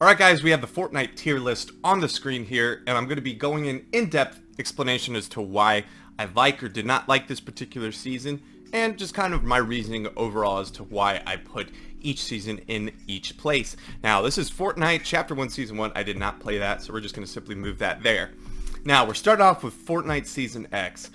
Alright guys, we have the Fortnite tier list on the screen here, and I'm going to be going in-depth explanation as to why I like or did not like this particular season, and just kind of my reasoning overall as to why I put each season in each place. Now, this is Fortnite Chapter 1 Season 1. I did not play that, so we're just going to simply move that there. Now, we're starting off with Fortnite Season X,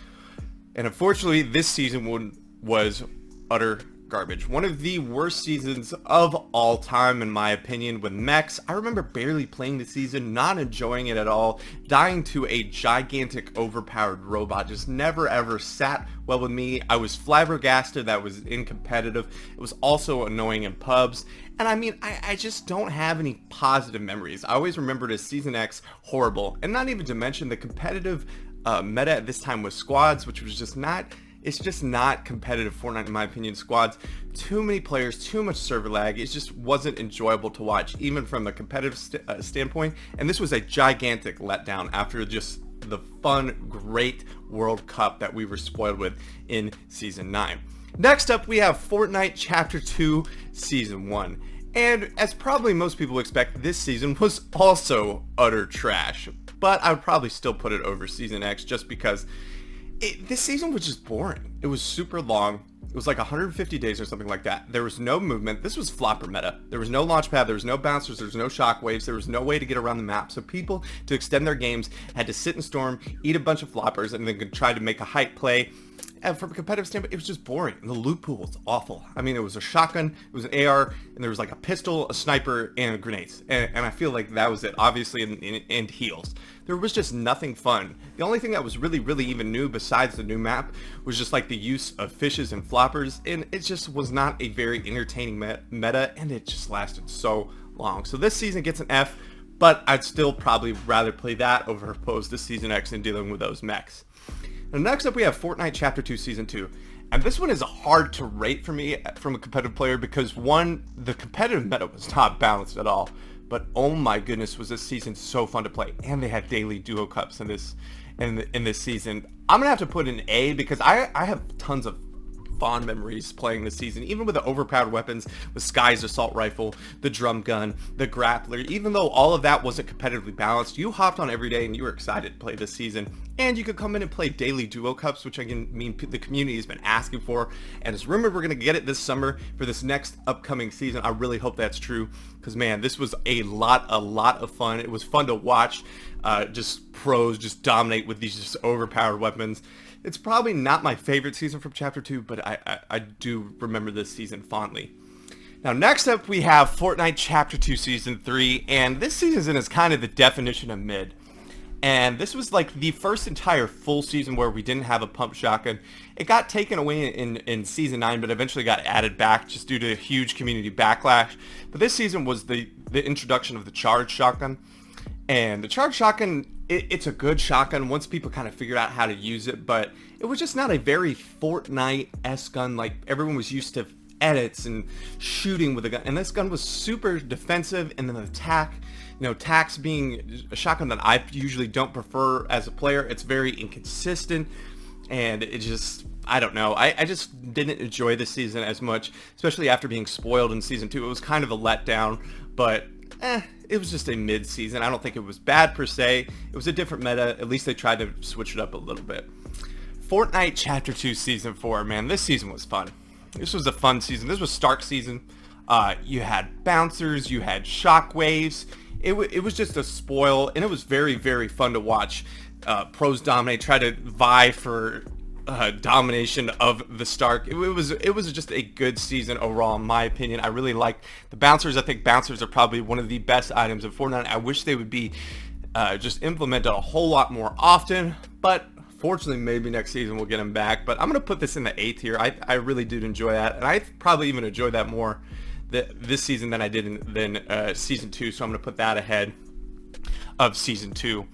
and unfortunately, this season was utter garbage. One of the worst seasons of all time, in my opinion, with mechs. I remember barely playing the season, not enjoying it at all, dying to a gigantic overpowered robot. Just never ever sat well with me. I was flabbergasted that was in competitive. It was also annoying in pubs. And I mean, I just don't have any positive memories. I always remembered as Season X horrible. And not even to mention the competitive meta at this time was squads, which was just not... It's just not competitive Fortnite in my opinion. Squads, too many players, too much server lag. It just wasn't enjoyable to watch, even from a competitive standpoint. And this was a gigantic letdown after just the fun, great World Cup that we were spoiled with in Season 9. Next up, we have Fortnite Chapter 2 Season 1. And as probably most people expect, this season was also utter trash. But I would probably still put it over Season X just because this season was just boring. It was super long. It was like 150 days or something like that. There was no movement. This was flopper meta. There was no launch pad. There was no bouncers. There was no shockwaves. There was no way to get around the map. So people, to extend their games, had to sit and storm, eat a bunch of floppers, and then try to make a hype play. And from a competitive standpoint, it was just boring. And the loot pool was awful. I mean, it was a shotgun, it was an AR, and there was like a pistol, a sniper, and grenades. And I feel like that was it, obviously, and heals. There was just nothing fun. The only thing that was really even new besides the new map was just like the use of fishes and floppers, and it just was not a very entertaining meta, and it just lasted so long. So this season gets an F, but I'd still probably rather play that over opposed to Season X and dealing with those mechs. Now, next up we have Fortnite Chapter 2 Season 2. And this one is hard to rate for me from a competitive player because one, the competitive meta was not balanced at all. But oh my goodness, was this season so fun to play. And they had daily duo cups in this season. I'm going to have to put an A because I have tons of fond memories playing this season, even with the overpowered weapons, the Sky's assault rifle, the drum gun, the grappler. Even though all of that wasn't competitively balanced, you hopped on every day and you were excited to play this season. And you could come in and play daily duo cups, which I mean the community has been asking for, and it's rumored we're going to get it this summer for this next upcoming season. I really hope that's true because man, this was a lot of fun. It was fun to watch just pros just dominate with these just overpowered weapons. It's probably not my favorite season from Chapter 2, but I do remember this season fondly. Now, next up, we have Fortnite Chapter 2 Season 3, and this season is kind of the definition of mid. And this was like the first entire full season where we didn't have a pump shotgun. It got taken away in Season 9, but eventually got added back just due to a huge community backlash. But this season was the introduction of the charged shotgun. And the charged shotgun, it's a good shotgun once people kind of figured out how to use it, but it was just not a very Fortnite-esque gun like everyone was used to edits and shooting with a gun. And this gun was super defensive, and then the tac, tacs being a shotgun that I usually don't prefer as a player. It's very inconsistent, and it just, I don't know. I just didn't enjoy this season as much, especially after being spoiled in Season 2. It was kind of a letdown, but it was just a mid-season. I don't think it was bad per se. It was a different meta. At least they tried to switch it up a little bit. Fortnite Chapter 2 Season 4. Man, this season was fun. This was a fun season. This was Stark season. You had bouncers. You had shockwaves. It was just a spoil, and it was very fun to watch pros dominate, try to vie for domination of the Stark. It was just a good season overall, in my opinion. I really liked the bouncers. I think bouncers are probably one of the best items in Fortnite. I wish they would be just implemented a whole lot more often, but fortunately maybe next season we'll get them back. But I'm going to put this in the 8th tier. I really did enjoy that, and I probably even enjoyed that more this season than I did than Season 2, so I'm going to put that ahead of Season 2.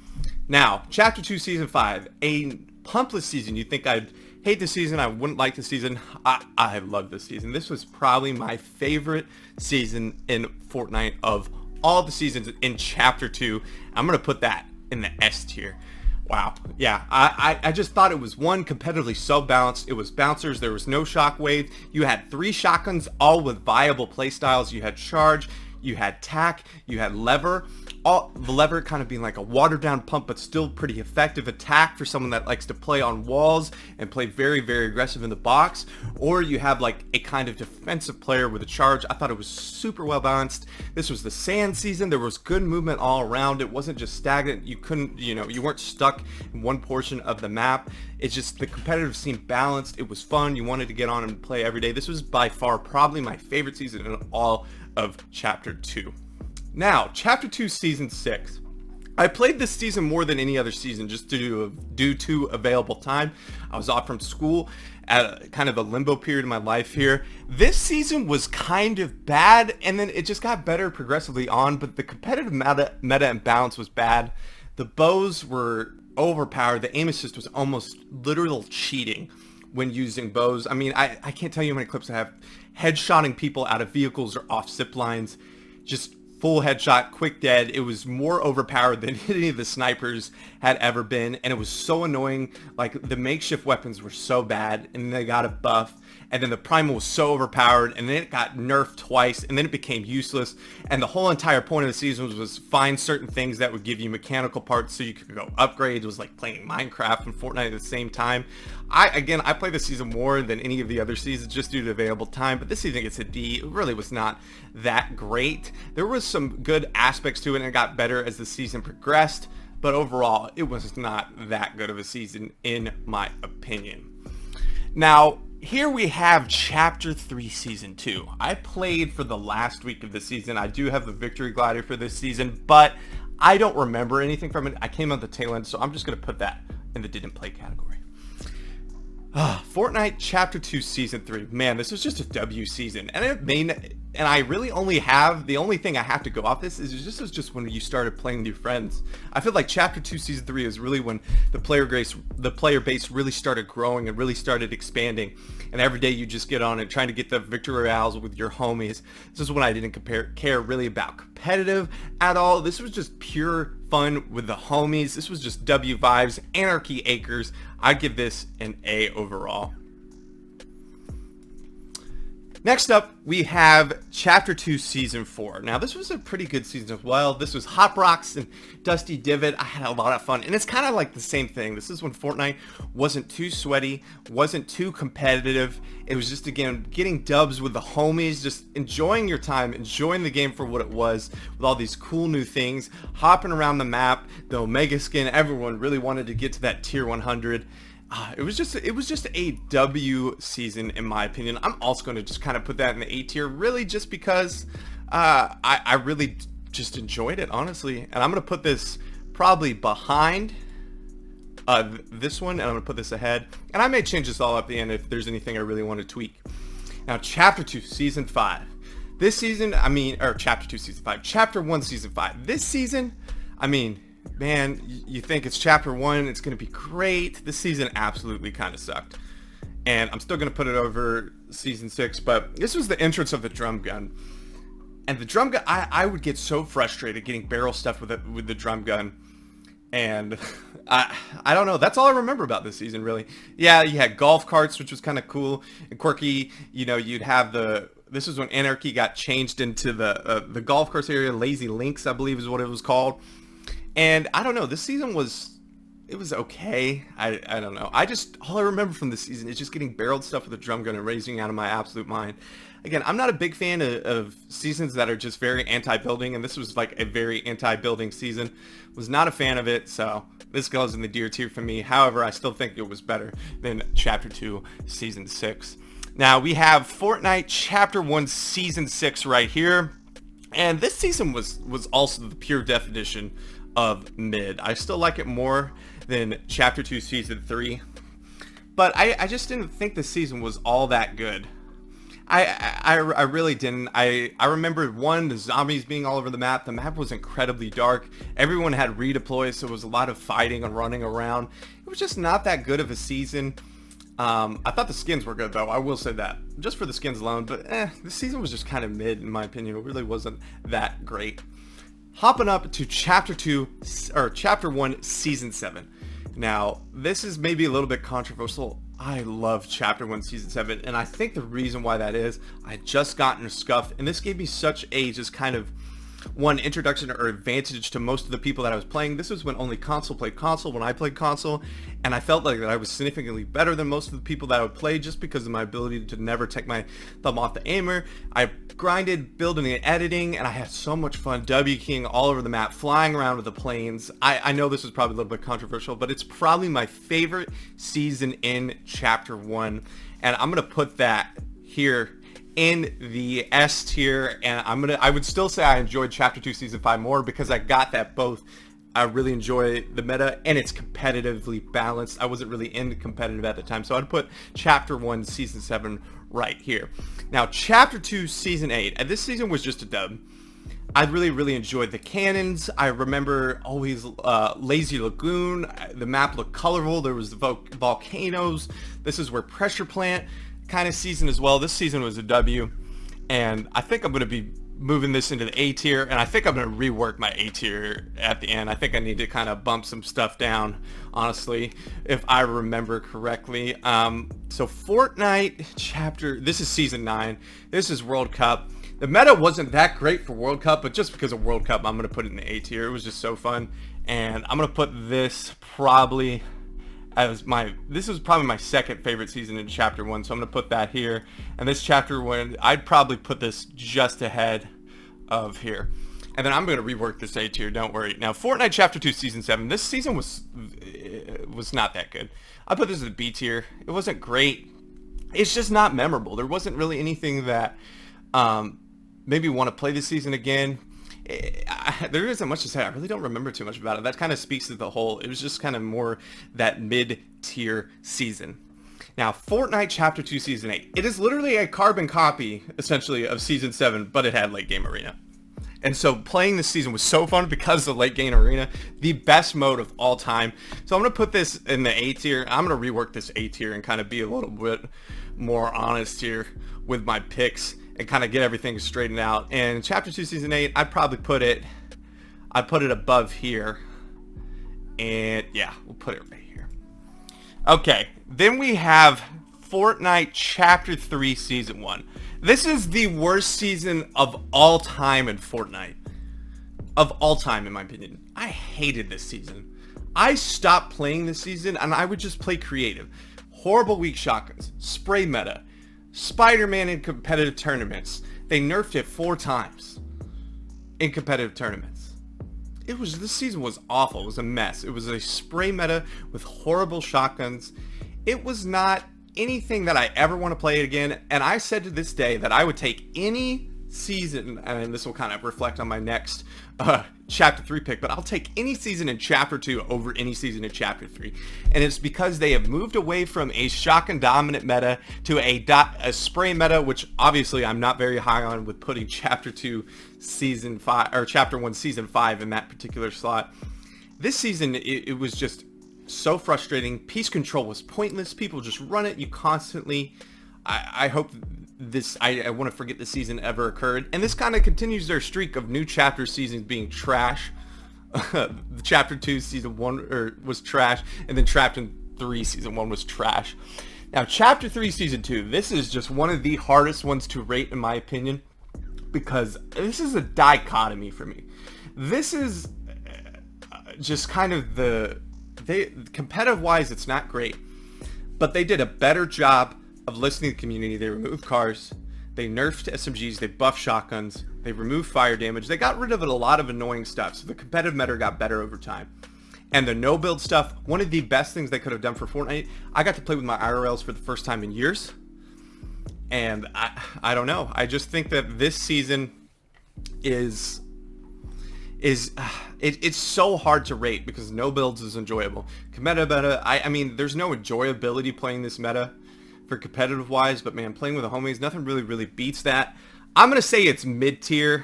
Now, Chapter 2 Season 5, a pumpless season. You'd think I'd hate this season, I wouldn't like the season. I love this season. This was probably my favorite season in Fortnite of all the seasons in Chapter 2. I'm going to put that in the S tier. Wow. Yeah, I just thought it was one, competitively so balanced. It was bouncers. There was no shockwave. You had 3 shotguns, all with viable playstyles. You had charge. you had tack, you had lever. All the lever kind of being like a watered down pump, but still pretty effective attack for someone that likes to play on walls and play very, very aggressive in the box. Or you have like a kind of defensive player with a charge. I thought it was super well balanced. This was the sand season. There was good movement all around. It wasn't just stagnant. You couldn't, you weren't stuck in one portion of the map. It's just the competitive seemed balanced. It was fun. You wanted to get on and play every day. This was by far probably my favorite season in all of Chapter 2. Now, Chapter 2, Season 6. I played this season more than any other season just due to available time. I was off from school at kind of a limbo period in my life here. This season was kind of bad, and then it just got better progressively on, but the competitive meta and balance was bad. The bows were overpowered. The aim assist was almost literal cheating when using bows. I mean, I can't tell you how many clips I have headshotting people out of vehicles or off zip lines. Just full headshot, quick dead. It was more overpowered than any of the snipers had ever been, and it was so annoying. Like, the makeshift weapons were so bad, and they got a buff, and then the primal was so overpowered, and then it got nerfed twice, and then it became useless. And the whole entire point of the season was find certain things that would give you mechanical parts so you could go upgrade. It was like playing Minecraft and Fortnite at the same time. I played this season more than any of the other seasons just due to available time, but this season gets a D. It really was not that great. There was some good aspects to it, and it got better as the season progressed, but overall, it was not that good of a season, in my opinion. Now, here we have Chapter 3, Season 2. I played for the last week of the season. I do have the victory glider for this season, but I don't remember anything from it. I came on the tail end, so I'm just going to put that in the didn't play category. Fortnite Chapter 2 Season 3. Man, this was just a W season. And I really only have, the only thing I have to go off this is just when you started playing with your friends. I feel like Chapter 2 Season 3 is really when the player base really started growing and really started expanding. And every day you just get on and trying to get the victory royales with your homies. This is when I didn't care really about competitive at all. This was just pure fun with the homies. This was just W vibes, Anarchy Acres. I'd give this an A overall. Next up, we have Chapter 2 Season 4. Now, this was a pretty good season as well. This was Hot Rocks and Dusty Divot. I had a lot of fun, and it's kind of like the same thing. This is when Fortnite wasn't too sweaty, wasn't too competitive. It was just, again, getting dubs with the homies, just enjoying your time, enjoying the game for what it was, with all these cool new things, hopping around the map, the Omega skin. Everyone really wanted to get to that tier 100. It was just a W season, in my opinion. I'm also going to just kind of put that in the A tier, really just because I really just enjoyed it, honestly. And I'm going to put this probably behind this one, and I'm going to put this ahead. And I may change this all up at the end if there's anything I really want to tweak. Now, Chapter 2, Season 5. This season, or Chapter 2, Season 5. Chapter 1, Season 5. This season, man, you think it's Chapter 1, it's going to be great. This season absolutely kind of sucked. And I'm still going to put it over Season 6, but this was the entrance of the drum gun. And the drum gun, I would get so frustrated getting barrel stuff with the drum gun. And I don't know, that's all I remember about this season, really. Yeah, you had golf carts, which was kind of cool and quirky. You'd have this is when Anarchy got changed into the golf course area. Lazy Links, I believe is what it was called. And I don't know, this season was okay. I don't know. All I remember from this season is just getting barreled stuff with a drum gun and raging out of my absolute mind. Again, I'm not a big fan of seasons that are just very anti-building, and this was like a very anti-building season. Was not a fan of it, so this goes in the D tier for me. However, I still think it was better than Chapter 2 Season 6. Now, we have Fortnite Chapter 1 Season 6 right here. And this season was also the pure definition of mid. I still like it more than Chapter 2 Season 3, but I just didn't think the season was all that good. I really didn't. I remember, the zombies being all over the map. The map was incredibly dark. Everyone had redeploys, so it was a lot of fighting and running around. It was just not that good of a season. I thought the skins were good, though. I will say that, just for the skins alone. But this season was just kind of mid, in my opinion. It really wasn't that great. Hopping up to Chapter 1, Season 7. Now, this is maybe a little bit controversial. I love Chapter 1 Season 7, and I think the reason why that is, I had just gotten a Scuff, and this gave me such a just kind of one introduction or advantage to most of the people that I was playing. This was when only console played console, when I played console, and I felt like that I was significantly better than most of the people that I would play just because of my ability to never take my thumb off the aimer. I grinded building and editing, and I had so much fun W keying all over the map, flying around with the planes. I know this is probably a little bit controversial, but it's probably my favorite season in Chapter 1, and I'm gonna put that here in the S tier, and I would still say I enjoyed Chapter 2 Season 5 more because I got that both. I really enjoy the meta, and it's competitively balanced. I wasn't really into competitive at the time, so I'd put Chapter 1 Season 7 right here. Now, Chapter 2 Season 8, and this season was just a dub. I really enjoyed the cannons. I remember always Lazy Lagoon. The map looked colorful. There was the volcanoes. This is where Pressure Plant kind of season as well. This season was a W, and I think I'm going to be moving this into the A tier, and I think I'm going to rework my A tier at the end. I think I need to kind of bump some stuff down, honestly, if I remember correctly. So Fortnite Chapter, this is Season 9. This is World Cup. The meta wasn't that great for World Cup, but just because of World Cup, I'm going to put it in the A tier. It was just so fun, and I'm going to put this probably as this was probably my second favorite season in Chapter 1, so I'm going to put that here. And this Chapter 1, I'd probably put this just ahead of here. And then I'm going to rework this A tier, don't worry. Now, Fortnite Chapter 2 Season 7, this season was not that good. I put this as a B tier. It wasn't great. It's just not memorable. There wasn't really anything that made me want to play this season again. There isn't much to say. I really don't remember too much about it. That kind of speaks to the whole. It was just kind of more that mid-tier season. Now, Fortnite Chapter 2 Season 8. It is literally a carbon copy, essentially, of Season 7, but it had late game arena. And so playing this season was so fun because of the late game arena, the best mode of all time. So I'm going to put this in the A tier. I'm going to rework this A tier and kind of be a little bit more honest here with my picks and kind of get everything straightened out. And Chapter 2 Season 8, I'd probably put it above here. And yeah, we'll put it right here. Okay, then we have Fortnite Chapter 3 Season 1. This is the worst season of all time in Fortnite. Of all time, in my opinion. I hated this season. I stopped playing this season and I would just play creative. Horrible weak shotguns, spray meta, Spider-Man in competitive tournaments. They nerfed it 4 times in competitive tournaments. This season was awful. It was a mess. It was a spray meta with horrible shotguns. It was not anything that I ever want to play it again. And I said to this day that I would take any season, and this will kind of reflect on my next Chapter 3 pick, but I'll take any season in Chapter 2 over any season in Chapter 3. And it's because they have moved away from a shotgun dominant meta to a spray meta, which obviously I'm not very high on with putting Chapter 2 Season 5 or Chapter 1 Season 5 in that particular slot. This season, it was just so frustrating. Piece control was pointless. People just run it. You constantly. I hope this. I want to forget the season ever occurred. And this kind of continues their streak of new chapter seasons being trash. Chapter 2 Season 1 was trash, and then Chapter 3 Season 1 was trash. Now, Chapter 3 Season 2. This is just one of the hardest ones to rate, in my opinion, because this is a dichotomy for me. This is just kind of competitive wise, it's not great, but they did a better job of listening to the community. They removed cars, they nerfed SMGs, they buffed shotguns, they removed fire damage, they got rid of a lot of annoying stuff, so the competitive meta got better over time. And the no build stuff, one of the best things they could have done for Fortnite. I got to play with my IRLs for the first time in years, and I don't know, I just think that this season it's so hard to rate because no builds is enjoyable. Competitive meta, I mean, there's no enjoyability playing this meta for competitive wise, but man, playing with the homies, nothing really beats that. I'm gonna say it's mid tier.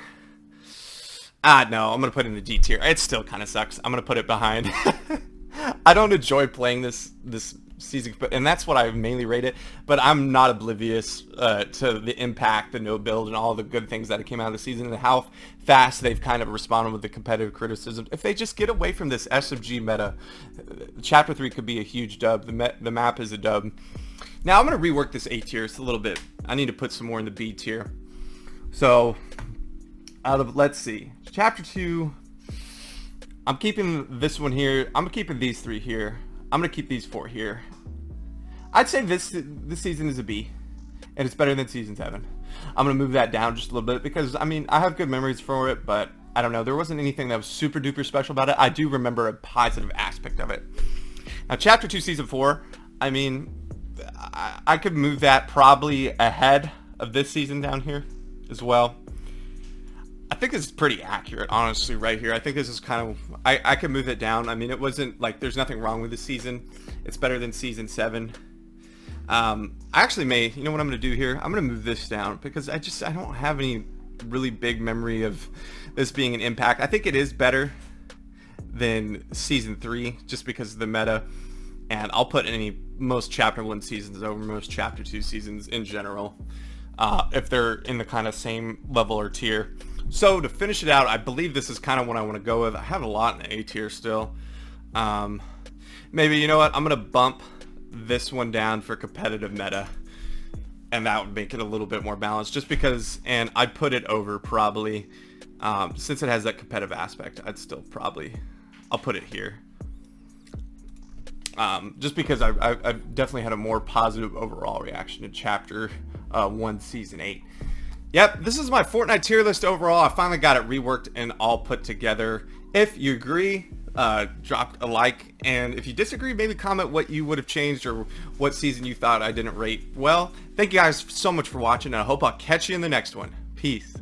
No, I'm gonna put it in the D tier. It still kind of sucks. I'm gonna put it behind. I don't enjoy playing this season, and that's what I mainly rate it. But I'm not oblivious to the impact, the no build, and all the good things that came out of the season, and how fast they've kind of responded with the competitive criticism. If they just get away from this SMG meta, Chapter 3 could be a huge dub. The map is a dub. Now I'm going to rework this A tier just a little bit. I need to put some more in the B tier. So, let's see. Chapter 2, I'm keeping this one here. I'm keeping these 3 here. I'm going to keep these 4 here. I'd say this season is a B, and it's better than Season 7. I'm going to move that down just a little bit because, I mean, I have good memories for it, but I don't know. There wasn't anything that was super duper special about it. I do remember a positive aspect of it. Now, Chapter 2, Season 4, I mean, I could move that probably ahead of this season down here as well. I think this is pretty accurate, honestly, right here. I think this is kind of, I could move it down. I mean, it wasn't like, there's nothing wrong with this season. It's better than Season 7. I actually may, you know what I'm going to do here? I'm going to move this down because I don't have any really big memory of this being an impact. I think it is better than Season 3 just because of the meta. And I'll put most Chapter 1 seasons over most Chapter 2 seasons in general, if they're in the kind of same level or tier. So to finish it out, I believe this is kind of what I want to go with. I have a lot in the A tier still. Maybe, you know what, I'm going to bump this one down for competitive meta. And that would make it a little bit more balanced just because, and I'd put it over probably, since it has that competitive aspect, I'll put it here. Just because I've definitely had a more positive overall reaction to Chapter 1 Season 8. Yep, this is my Fortnite tier list overall. I finally got it reworked and all put together. If you agree, drop a like, and if you disagree, maybe comment what you would have changed or what season you thought I didn't rate well. Thank you guys so much for watching, and I hope I'll catch you in the next one. Peace.